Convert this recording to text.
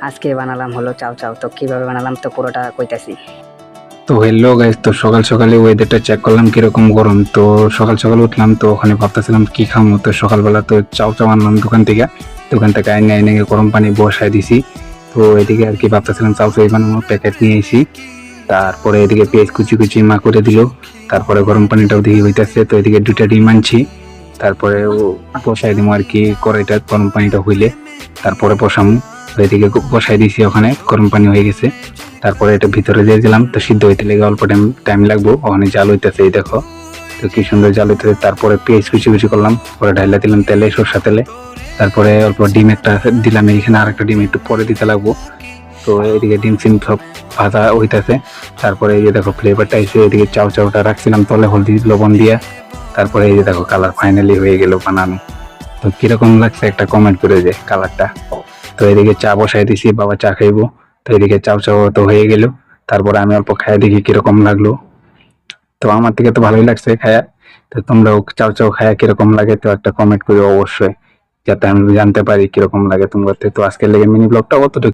আজকে বানালাম হলো চাউ চাউ। তো কিভাবে বানালাম তো পুরোটা কইতাছি। তো হ্যালো গাইস, তো সকাল সকালে ওয়েদারটা চেক করলাম কিরকম গরম। তো সকাল সকাল উঠলাম, তো ওখানে ভাবতেছিলাম কি খামো। তো সকালবেলা তো চাউ চাউ আনলাম দোকান থেকে আইনে আইনে গরম পানি বসাই দিছি। তো এদিকে আর কি ভাবতেছিলাম চাউ চাউ বানানোর প্যাকেট নিয়ে এসি। তারপরে এদিকে পেঁয়াজ কুচি কুচি মা করে দিল। তারপরে গরম পানিটাও দিকে হইতেছে, তো এদিকে দুইটা ডিম আনছি। তারপরে ও বসাই দিমু আর কি কড়াইটা গরম পানিটা হইলে তারপরে বসামু। তো এদিকে বসাই দিছি, ওখানে গরম পানি হয়ে গেছে। তারপরে এটা ভিতরে দিয়ে দিলাম, তো সিদ্ধ হইতে লেগে অল্প টাইম লাগবো। ওখানে জাল হইতেছে, এই দেখো। তো কি সুন্দর জাল হইতেছে। তারপরে পেঁয়াজ কুচি কুচি করলাম, পরে ঢাইলা দিলাম তেলে, সরষা তেলে। তারপরে অল্প ডিম একটা দিলাম, এখানে আর একটা ডিম একটু পরে দিতে লাগবো। তো এদিকে ডিম সিম সব ভাজা হইতেছে। তারপরে এই যে দেখো ফ্লেভারটা এসে, এদিকে চাউ চাউটা রাখছিলাম তলে হলদি লবণ দিয়া। তারপরে এই যে দেখো কালার ফাইনালি হয়ে গেল বানানো। তো কিরকম লাগছে একটা কমেন্ট করে যে কালারটা। তো এদিকে চা বসাই দিছি, বাবা চা খাইবো। তো এদিকে চাউ চাউ তো হয়ে গেল। তারপরে আমি অল্প খাইয়া দেখি কিরকম লাগলো। তো আমার থেকে তো ভালোই লাগছে খায়া। তো তোমরাও চাউ চাউ খায়া কিরকম লাগে তো একটা কমেন্ট করে অবশ্যই, যাতে আমি জানতে পারি কিরকম লাগে তোমার। তো আজকের লেগে মিনি ব্লগটা অতটুকু।